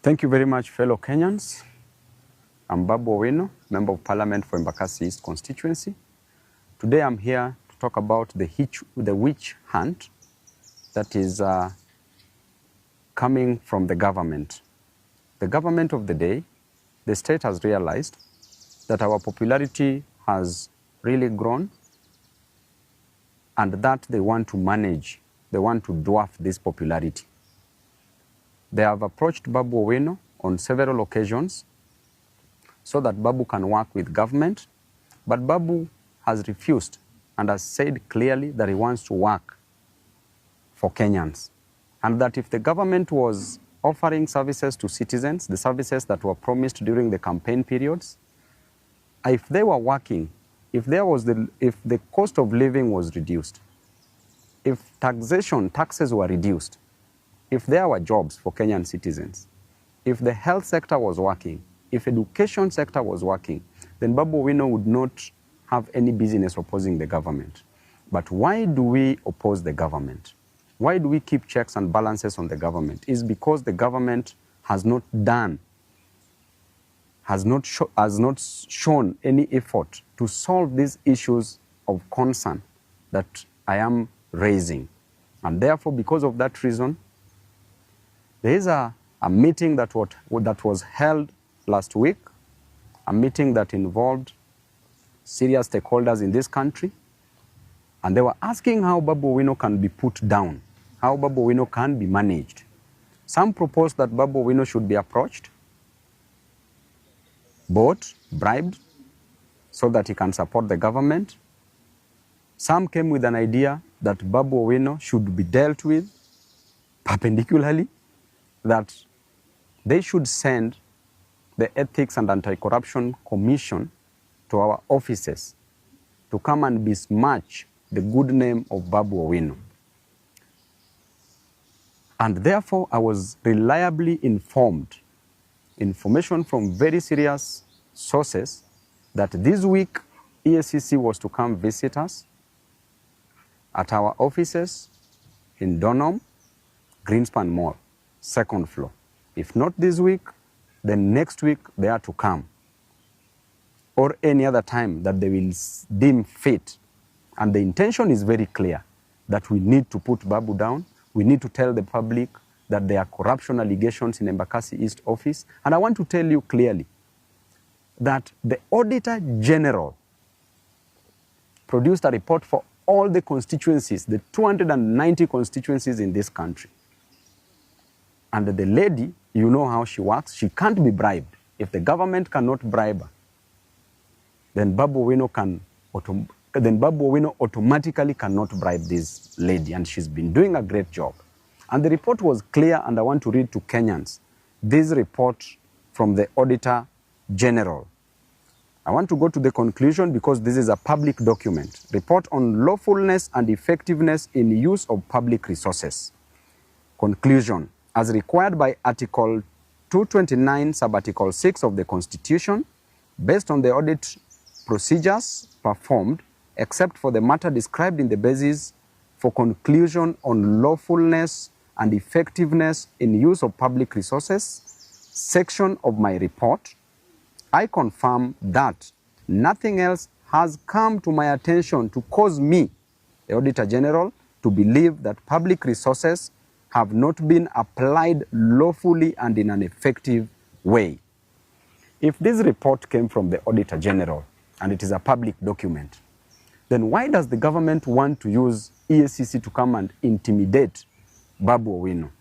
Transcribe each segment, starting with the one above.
Thank you very much, fellow Kenyans. I'm Babu Owino, Member of Parliament for Embakasi East constituency. Today I'm here to talk about the witch hunt that is coming from the government. The government of the day, the state has realized that our popularity has really grown and that they want to manage, they want to dwarf this popularity. They have approached Babu Owino on several occasions so that Babu can work with government, but Babu has refused and has said clearly that he wants to work for Kenyans, and that if the government was offering services to citizens, the services that were promised during the campaign periods, if they were working, if the cost of living was reduced, if taxes were reduced, if there were jobs for Kenyan citizens, if the health sector was working, if education sector was working, then Babu Owino would not have any business opposing the government. But why do we oppose the government? Why do we keep checks and balances on the government? It's because the government has not shown any effort to solve these issues of concern that I am raising. And therefore, because of that reason, there is a meeting that was held last week, a meeting that involved serious stakeholders in this country, and they were asking how Babu Owino can be put down, how Babu Owino can be managed. Some proposed that Babu Owino should be approached, bought, bribed, so that he can support the government. Some came with an idea that Babu Owino should be dealt with perpendicularly, that they should send the Ethics and Anti-Corruption Commission to our offices to come and besmirch the good name of Babu Owino. And therefore, I was reliably informed, information from very serious sources, that this week EACC was to come visit us at our offices in Donholm, Greenspan Mall, second floor. If not this week, then next week they are to come, or any other time that they will deem fit. And the intention is very clear, that we need to put Babu down. We need to tell the public that there are corruption allegations in Embakasi East office. And I want to tell you clearly that the Auditor General produced a report for all the constituencies, the 290 constituencies in this country. And the lady, you know how she works, she can't be bribed. If the government cannot bribe her, then Babu Owino automatically cannot bribe this lady, and she's been doing a great job. And the report was clear, and I want to read to Kenyans this report from the Auditor General. I want to go to the conclusion because this is a public document. Report on lawfulness and effectiveness in use of public resources. Conclusion. As required by Article 229, Sub-Article 6 of the Constitution, based on the audit procedures performed, except for the matter described in the basis for conclusion on lawfulness and effectiveness in use of public resources, section of my report, I confirm that nothing else has come to my attention to cause me, the Auditor General, to believe that public resources have not been applied lawfully and in an effective way. If this report came from the Auditor General and it is a public document, then why does the government want to use EACC to come and intimidate Babu Owino?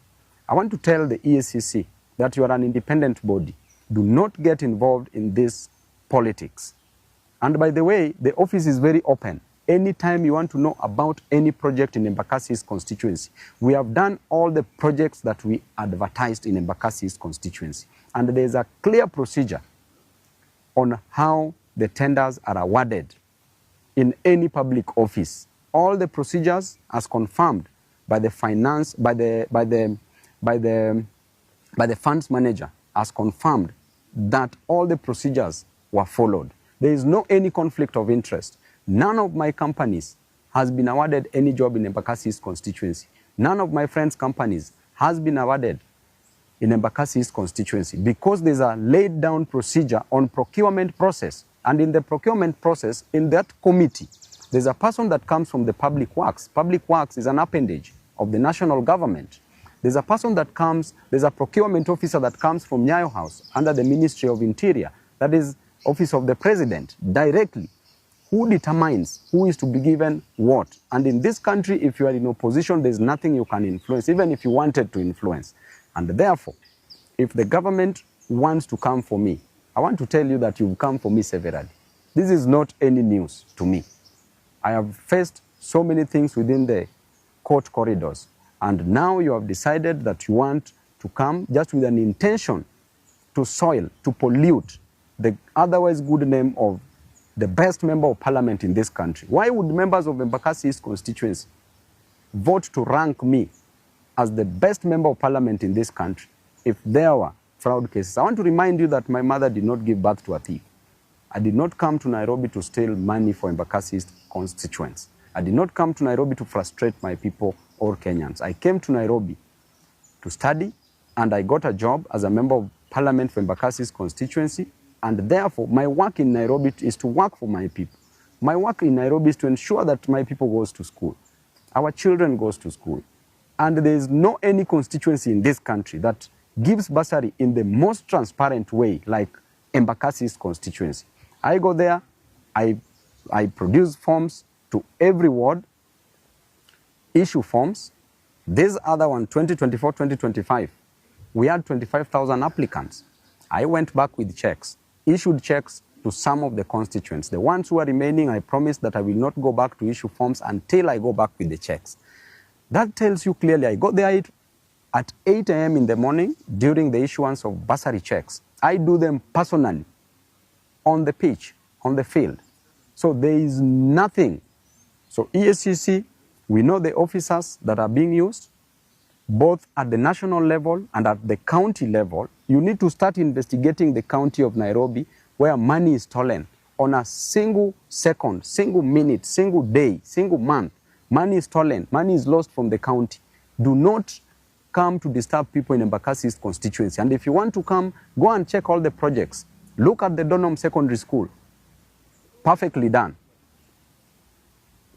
I want to tell the EACC that you are an independent body. Do not get involved in this politics. And by the way, the office is very open. Anytime you want to know about any project in Embakasi's constituency, we have done all the projects that we advertised in Embakasi's constituency. And there is a clear procedure on how the tenders are awarded in any public office. All the procedures as confirmed by the funds manager, as confirmed that all the procedures were followed. There is no any conflict of interest. None of my companies has been awarded any job in Embakasi's constituency. None of my friends' companies has been awarded in Embakasi East constituency because there's a laid down procedure on procurement process. And in the procurement process, in that committee, there's a person that comes from the public works. Public works is an appendage of the national government. There's a person that comes, there's a procurement officer that comes from Nyayo House under the Ministry of Interior. That is Office of the President directly. Who determines who is to be given what? And in this country, if you are in opposition, there's nothing you can influence, even if you wanted to influence. And therefore, if the government wants to come for me, I want to tell you that you've come for me severally. This is not any news to me. I have faced so many things within the court corridors. And now you have decided that you want to come just with an intention to soil, to pollute the otherwise good name of the best member of parliament in this country. Why would members of Embakasi East constituency vote to rank me as the best member of parliament in this country if there were fraud cases? I want to remind you that my mother did not give birth to a thief. I did not come to Nairobi to steal money for Embakasi East constituents. I did not come to Nairobi to frustrate my people or Kenyans. I came to Nairobi to study, and I got a job as a member of parliament for Embakasi East constituency. And therefore, my work in Nairobi is to work for my people. My work in Nairobi is to ensure that my people goes to school. Our children goes to school. And there is no any constituency in this country that gives bursary in the most transparent way like Embakasi East constituency. I go there, I produce forms to every ward, issue forms. This other one, 2024-2025, we had 25,000 applicants. I went back with checks, issued checks to some of the constituents. The ones who are remaining, I promised that I will not go back to issue forms until I go back with the checks. That tells you clearly I got there at 8 a.m. in the morning during the issuance of bursary checks. I do them personally on the pitch, on the field. So there is nothing. So EACC, we know the officers that are being used, both at the national level and at the county level. You need to start investigating the county of Nairobi where money is stolen on a single second, single minute, single day, single month. Money is stolen, money is lost from the county. Do not come to disturb people in Embakasi East constituency. And if you want to come, go and check all the projects. Look at the Donholm Secondary School. Perfectly done.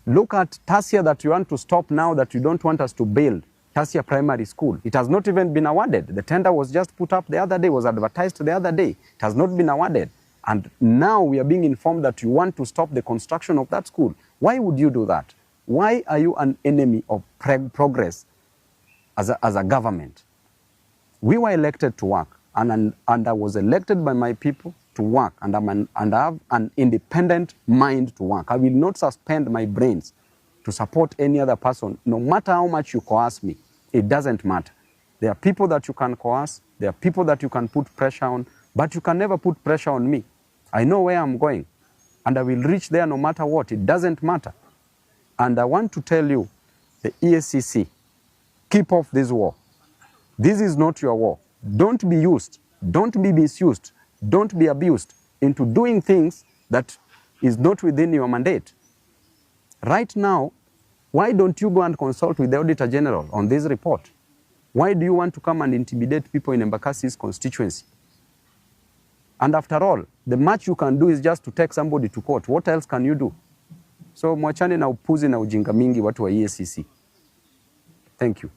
Look at Tasia that you want to stop now that you don't want us to build. Tasia Primary School. It has not even been awarded. The tender was just put up the other day, was advertised the other day. It has not been awarded. And now we are being informed that you want to stop the construction of that school. Why would you do that? Why are you an enemy of progress as a government? We were elected to work, and I was elected by my people to work, and I have an independent mind to work. I will not suspend my brains to support any other person, no matter how much you coerce me. It doesn't matter. There are people that you can coerce, there are people that you can put pressure on, but you can never put pressure on me. I know where I'm going, and I will reach there no matter what. It doesn't matter. And I want to tell you, the EACC, keep off this war. This is not your war. Don't be used, don't be misused, don't be abused into doing things that is not within your mandate. Right now, why don't you go and consult with the Auditor General on this report? Why do you want to come and intimidate people in Embakasi East constituency? And after all, the much you can do is just to take somebody to court. What else can you do? So mwachane na upuzi na ujinga mingi watu wa EACC. Thank you.